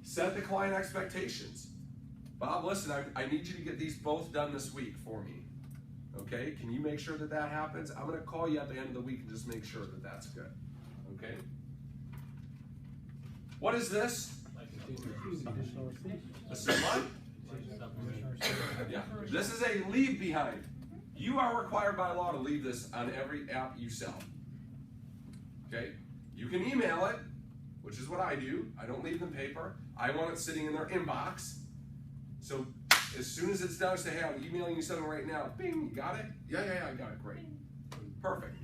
Set the client expectations. Bob, listen, I need you to get these both done this week for me. Okay? Can you make sure that that happens? I'm going to call you at the end of the week and just make sure that that's good. Okay? What is this? This is what? Yeah. This is a leave behind. You are required by law to leave this on every app you sell. Okay? You can email it, which is what I do. I don't leave them paper. I want it sitting in their inbox. So as soon as it's done, I say, hey, I'm emailing you something right now. Bing, you got it? Yeah, I got it. Great. Perfect.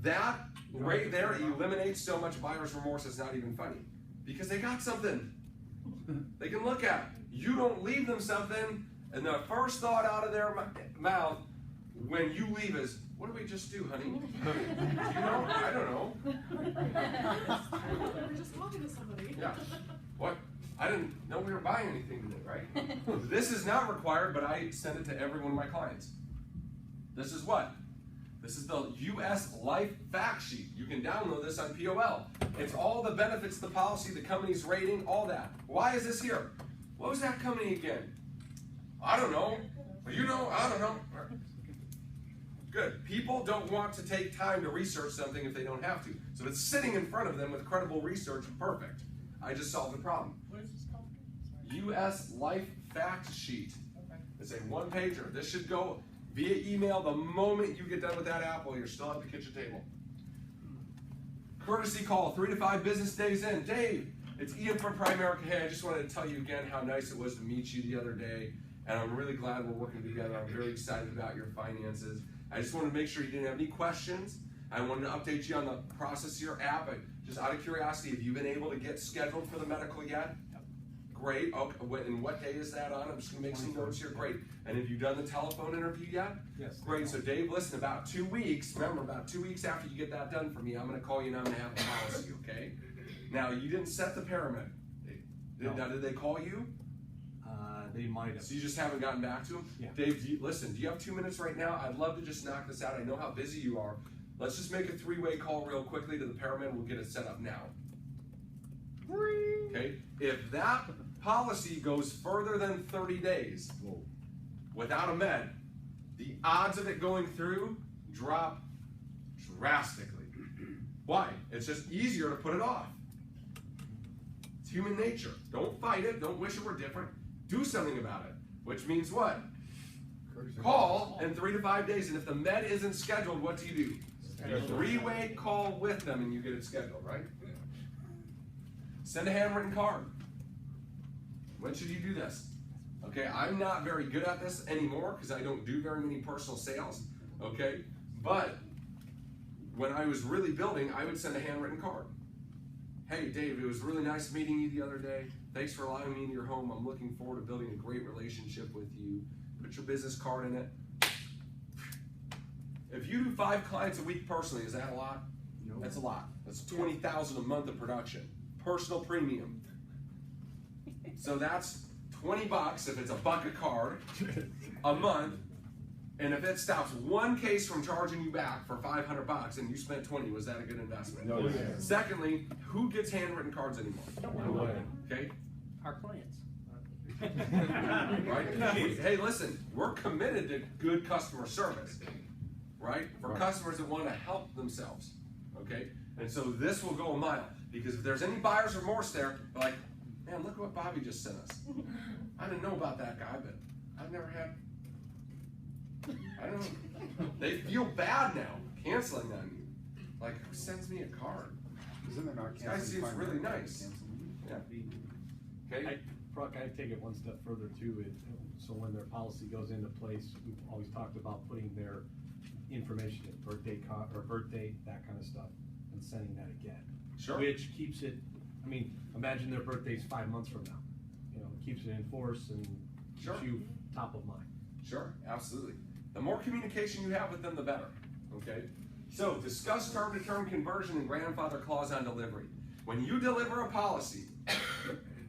That right there eliminates so much buyer's remorse, it's not even funny. Because they got something they can look at. You don't leave them something, and the first thought out of their mouth, when you leave is, what do we just do, honey? Do you know? I don't know. We're just talking to somebody. Yeah. What? I didn't know we were buying anything today, right? This is not required, but I send it to every one of my clients. This is what? This is the U.S. Life Fact Sheet. You can download this on POL. It's all the benefits, the policy, the company's rating, all that. Why is this here? What was that company again? I don't know. You know, I don't know. Good. People don't want to take time to research something if they don't have to. So it's sitting in front of them with credible research. Perfect. I just solved the problem. What is this called? U.S. Life Fact Sheet. It's a one-pager. This should go via email the moment you get done with that apple. You're still at the kitchen table. Courtesy call, 3 to 5 business days in. Dave, it's Ian from Primerica. Hey, I just wanted to tell you again how nice it was to meet you the other day. And I'm really glad we're working together. I'm very excited about your finances. I just wanted to make sure you didn't have any questions. I wanted to update you on the process of your app. Just out of curiosity, have you been able to get scheduled for the medical yet? Yep. Great. Okay. And what day is that on? I'm just going to make some notes here. Great. And have you done the telephone interview yet? Yes. Great. So Dave, listen, about 2 weeks, remember, about 2 weeks after you get that done for me, I'm going to call you and I'm going to have a policy, okay? Now, you didn't set the paramedic. No. Now, did they call you? They might have. So you just haven't gotten back to them? Yeah. Dave, listen, do you have 2 minutes right now? I'd love to just knock this out. I know how busy you are. Let's just make a 3-way call real quickly to the paramedic. We'll get it set up now. Okay? If that policy goes further than 30 days without a med, the odds of it going through drop drastically. Why? It's just easier to put it off. It's human nature. Don't fight it. Don't wish it were different. Do something about it. Which means what? Call in 3 to 5 days, and if the med isn't scheduled, what do? You 3-way call with them and you get it scheduled, right? Send a handwritten card. When should you do this? Okay, I'm not very good at this anymore because I don't do very many personal sales, okay? But when I was really building, I would send a handwritten card. Hey, Dave, it was really nice meeting you the other day. Thanks for allowing me into your home. I'm looking forward to building a great relationship with you. Put your business card in it. If you do 5 clients a week personally, is that a lot? No. That's a lot. That's $20,000 a month of production. Personal premium. So that's $20 if it's a buck a card a month. And if it stops one case from charging you back for $500 and you spent 20, was that a good investment? No. Yeah. Secondly, who gets handwritten cards anymore? No way. Okay. Our clients. Right? Hey, listen, we're committed to good customer service, right? For customers that want to help themselves, okay? And so this will go a mile, because if there's any buyer's remorse there, they're like, man, look what Bobby just sent us. I didn't know about that guy, but I've never had, I don't know. They feel bad now, canceling on you. Like, who sends me a card? This guy seems really nice. Yeah. Okay. Pruk, I take it one step further too. So when their policy goes into place, we've always talked about putting their information, birthday, that kind of stuff, and sending that again. Sure. Which keeps it. I mean, imagine their birthday's 5 months from now. You know, it keeps it in force and keeps you top of mind. Sure, absolutely. The more communication you have with them, the better. Okay. So discuss term-to-term conversion and grandfather clause on delivery. When you deliver a policy,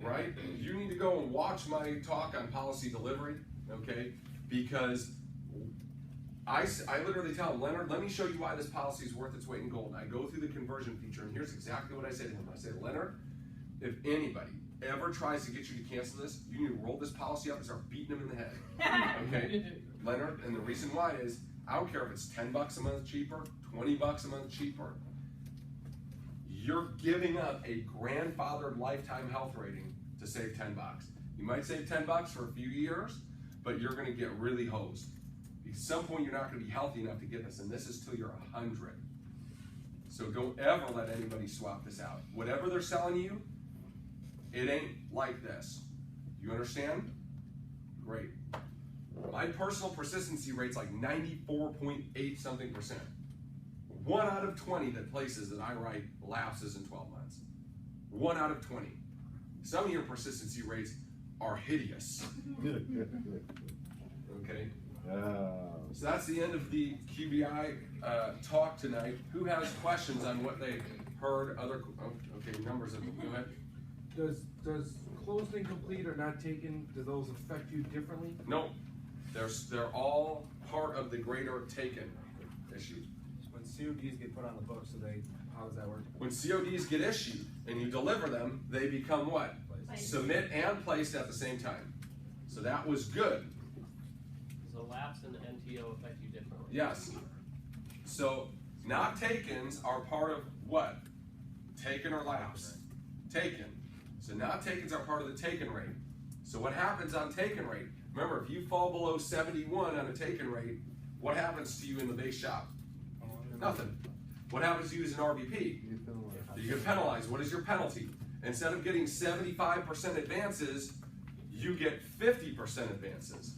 right, you need to go and watch my talk on policy delivery, okay? Because I literally tell him, Leonard, let me show you why this policy is worth its weight in gold. I go through the conversion feature, and here's exactly what I say to him. I say, Leonard, if anybody ever tries to get you to cancel this, you need to roll this policy up and start beating them in the head. Okay? Leonard, and the reason why is, I don't care if it's $10 a month cheaper, $20 a month cheaper, you're giving up a grandfathered lifetime health rating to save $10. You might save $10 for a few years, but you're gonna get really hosed. At some point, you're not gonna be healthy enough to get this, and this is till you're 100. So don't ever let anybody swap this out. Whatever they're selling you, it ain't like this. You understand? Great. My personal persistency rate's like 94.8 something %. 1 out of 20 that places that I write lapses in 12 months. 1 out of 20. Some of your persistency rates are hideous. Okay? So that's the end of the QBI talk tonight. Who has questions on what they heard? Okay, numbers of them. Go ahead. Does closed and complete or not taken, do those affect you differently? No, they're all part of the greater taken issue. When CODs get put on the books, how does that work? When CODs get issued and you deliver them, they become what? Placed. Submit and placed at the same time. So that was good. So lapse and NTO affect you differently. Yes. So not takens are part of what? Taken or lapse? Taken. So not takens are part of the taken rate. So what happens on taken rate? Remember, if you fall below 71 on a taken rate, what happens to you in the base shop? Nothing. What happens to you as an RVP? You get penalized. What is your penalty? Instead of getting 75% advances, you get 50% advances.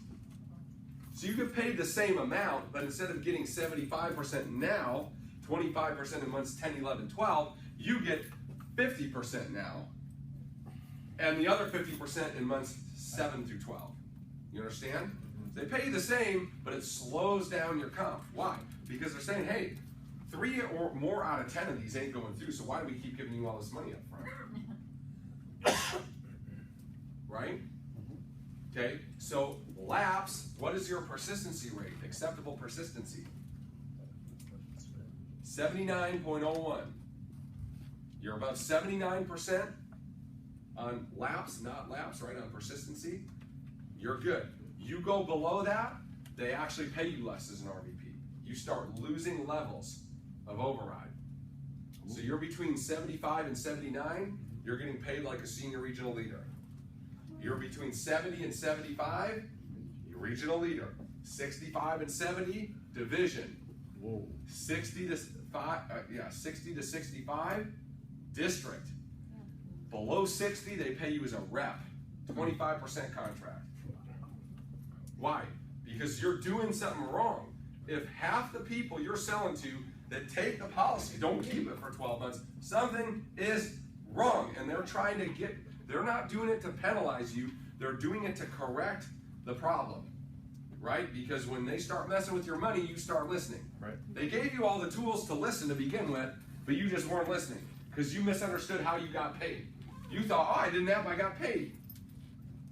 So you get paid the same amount, but instead of getting 75% now, 25% in months 10, 11, 12, you get 50% now. And the other 50% in months 7 through 12. You understand? They pay you the same, but it slows down your comp. Why? Because they're saying, hey, 3 or more out of 10 of these ain't going through, so why do we keep giving you all this money up front? Right? Okay, so lapse, what is your persistency rate? Acceptable persistency? 79.01. You're above 79% on lapse, not lapse, right, on persistency, you're good. You go below that, they actually pay you less as an RVP. You start losing levels of override. So you're between 75 and 79, you're getting paid like a senior regional leader. You're between 70 and 75, you're regional leader. 65 and 70, division. Whoa. 60 to 65, district. Below 60, they pay you as a rep, 25% contract. Why? Because you're doing something wrong. If half the people you're selling to that take the policy don't keep it for 12 months, something is wrong. And they're not doing it to penalize you, they're doing it to correct the problem. Right? Because when they start messing with your money, you start listening. Right. They gave you all the tools to listen to begin with, but you just weren't listening because you misunderstood how you got paid. You thought, oh, I didn't have, I got paid.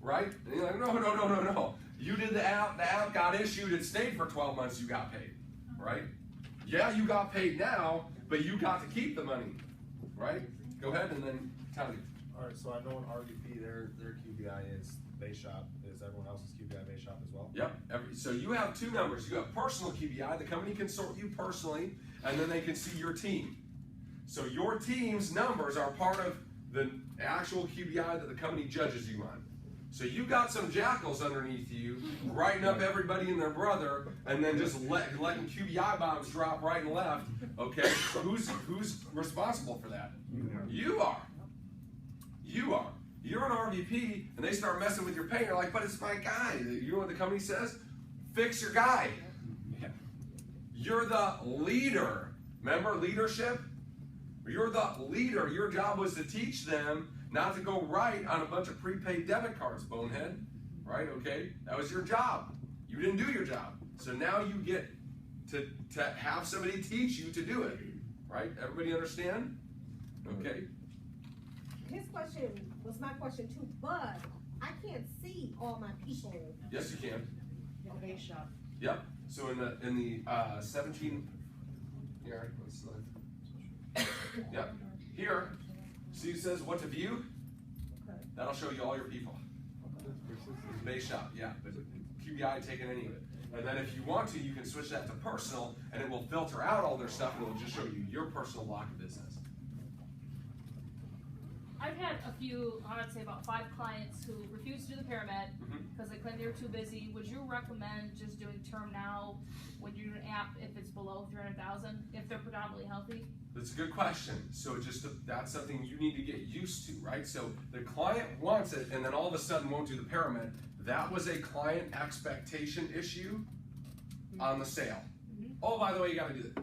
Right? And you're like, no. You did the app got issued, it stayed for 12 months, you got paid. Right? Yeah, you got paid now, but you got to keep the money. Right? Go ahead and then tell me. Alright, so I know an RVP, their QBI is base shop. Is everyone else's QBI base shop as well? Yep. So you have two numbers. You have personal QBI. The company can sort you personally, and then they can see your team. So your team's numbers are part of the actual QBI that the company judges you on. So you got some jackals underneath you, writing up everybody and their brother, and then just letting QBI bombs drop right and left. Okay, who's responsible for that? You are. You are. You're an RVP, and they start messing with your pay. You're like, but it's my guy. You know what the company says? Fix your guy. You're the leader. Remember leadership? You're the leader. Your job was to teach them not to go right on a bunch of prepaid debit cards, bonehead. Right? Okay? That was your job. You didn't do your job. So now you get to have somebody teach you to do it. Right? Everybody understand? Okay? His question was my question too, but I can't see all my people. Yes, you can. In the base shop. Yep. So in the 17. Here, let's look. Yep. Here. See, it says what to view. Okay. That'll show you all your people. Base shop. Yeah. But QBI taking any of it. And then if you want to, you can switch that to personal, and it will filter out all their stuff, and it will just show you your personal block of business. I've had a few, I would say about 5 clients who refused to do the paramed because they claimed they were too busy. Would you recommend just doing term now when you do an app if it's below 300,000 if they're predominantly healthy? That's a good question. So that's something you need to get used to, right? So the client wants it and then all of a sudden won't do the paramed. That was a client expectation issue on the sale. Oh, by the way, you gotta do that.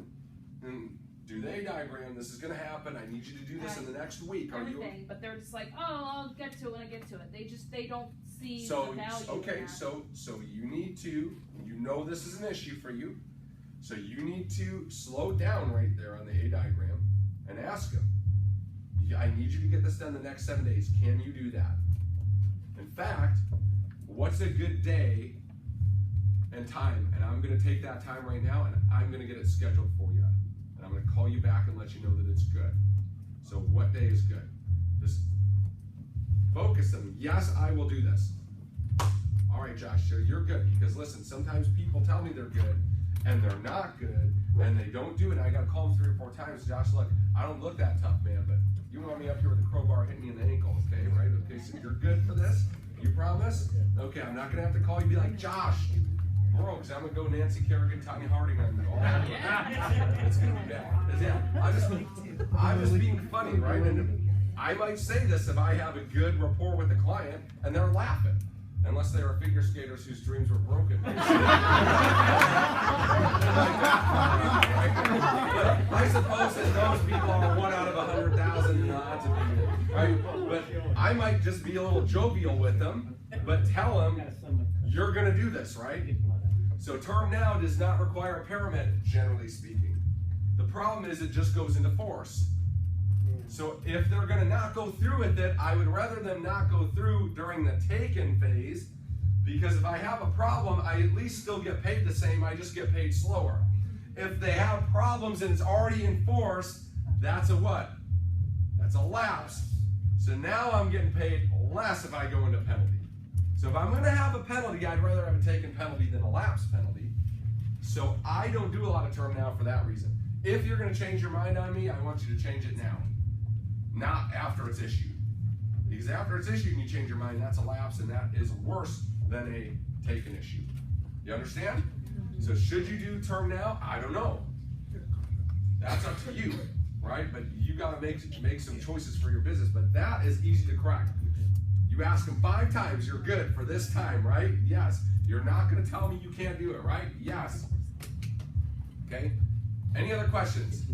And do they diagram, this is gonna happen, I need you to do this in the next week. Are you? Everything, but they're just like, oh, I'll get to it when I get to it. They don't see So the value okay, in that. so you need to know this is an issue for you. So you need to slow down right there on the A diagram and ask them, I need you to get this done the next 7 days. Can you do that? In fact, what's a good day and time? And I'm going to take that time right now and I'm going to get it scheduled for you. And I'm going to call you back and let you know that it's good. So what day is good? Just focus them. Yes, I will do this. All right, Josh, so you're good. Because listen, sometimes people tell me they're good and they're not good and they don't do it. And I got to call them 3 or 4 times. Josh, look, I don't look that tough, man, but you want me up here with a crowbar hitting me in the ankle, okay, right? Okay, so you're good for this? You promise? Okay, I'm not going to have to call you and be like, Josh, bro, because I'm going to go Nancy Kerrigan, Tanya Harding on you. It's going to be bad. Yeah, I'm just being funny, right? And I might say this if I have a good rapport with the client and they're laughing. Unless they are figure skaters whose dreams were broken. I suppose that those people are 1 out of 100,000 odds of being it, right? But I might just be a little jovial with them, but tell them, you're going to do this, right? So term now does not require a paramedic, generally speaking. The problem is it just goes into force. So if they're going to not go through with it, I would rather them not go through during the taken phase, because if I have a problem, I at least still get paid the same, I just get paid slower. If they have problems and it's already in force, that's a what? That's a lapse. So now I'm getting paid less if I go into penalty. So if I'm going to have a penalty, I'd rather have a taken penalty than a lapse penalty. So I don't do a lot of term now for that reason. If you're going to change your mind on me, I want you to change it now. Not after it's issued. Because after it's issued and you change your mind, that's a lapse, and that is worse than a taken issue. You understand? So should you do term now? I don't know. That's up to you, right? But you got to make some choices for your business. But that is easy to crack. You ask them 5 times, you're good for this time, right? Yes. You're not going to tell me you can't do it, right? Yes. Okay? Any other questions?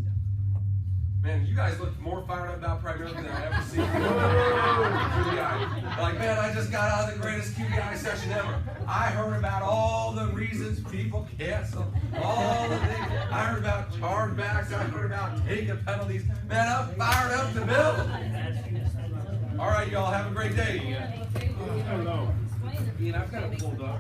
Man, you guys look more fired up about Primarily than I ever seen. QBI. Like, man, I just got out of the greatest QBI session ever. I heard about all the reasons people cancel, all the things. I heard about chargebacks. I heard about taking penalties. Man, I'm fired up to build. All right, y'all, have a great day. Hello. Ian, I've got it pulled up.